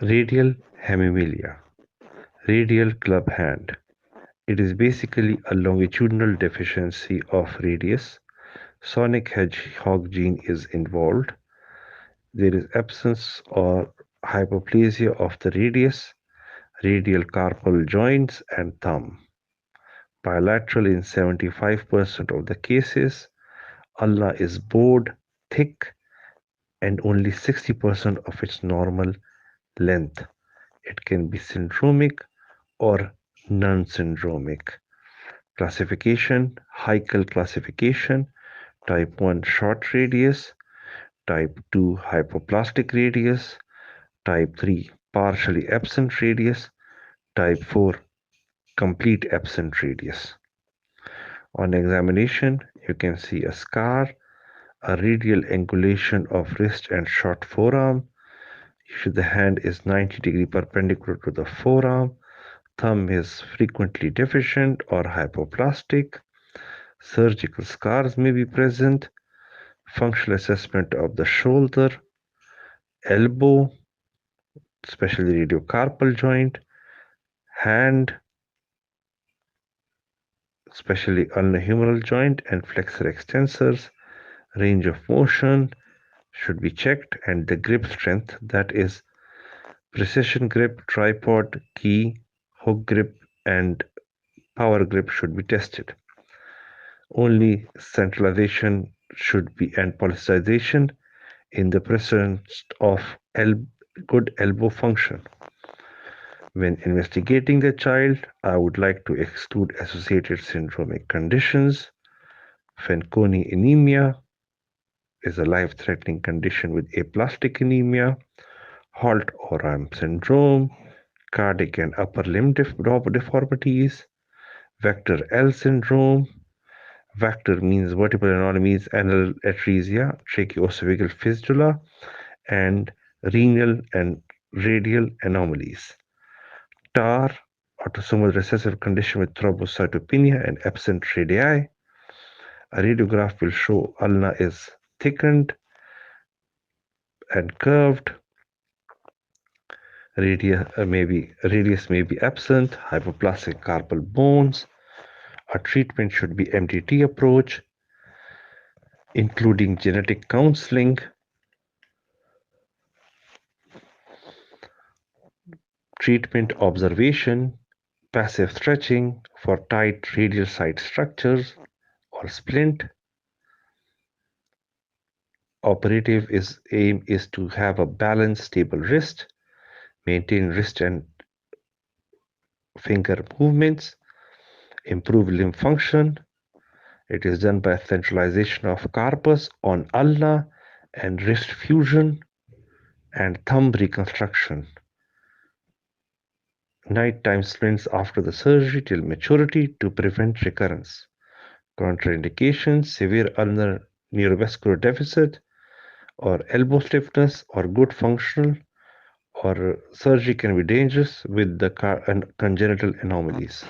Radial hemimelia, radial club hand. It is basically a longitudinal deficiency of radius. Sonic hedgehog gene is involved. There is absence or hypoplasia of the radius, radial carpal joints, and thumb. Bilateral in 75% of the cases. Ulna is bowed, thick, and only 60% of its normal length. It can be syndromic or non-syndromic. Classification, Haeckel classification, type 1 short radius, type 2 hypoplastic radius, type 3 partially absent radius, type 4 complete absent radius. On examination, you can see a scar, a radial angulation of wrist and short forearm. Usually the hand is 90-degree perpendicular to the forearm. Thumb is frequently deficient or hypoplastic. Surgical scars may be present. Functional assessment of the shoulder, elbow, especially radiocarpal joint, hand, especially ulnohumeral joint and flexor extensors. Range of motion should be checked, and the grip strength, that is precision grip, tripod, key, hook grip, and power grip, should be tested. Only centralization should be and polymerization in the presence of good elbow function. When investigating the child, I would like to exclude associated syndromic conditions. Fanconi anemia is a life-threatening condition with aplastic anemia, Holt-Oram syndrome, cardiac and upper limb deformities, Vector L syndrome. Vector means vertebral anomalies, anal atresia, tracheoesophageal fistula, and renal and radial anomalies. TAR, autosomal recessive condition with thrombocytopenia and absent radii. A radiograph will show ulna is thickened and curved. Radius may be absent, hypoplastic carpal bones. A treatment should be MTT approach, including genetic counseling. Treatment observation, passive stretching for tight radial side structures or splint. Operative aim is to have a balanced, stable wrist, maintain wrist and finger movements, improve limb function. It is done by centralization of carpus on ulna and wrist fusion and thumb reconstruction. Nighttime splints after the surgery till maturity to prevent recurrence. Contraindications, severe ulnar neurovascular deficit or elbow stiffness or good functional, or surgery can be dangerous with the congenital anomalies.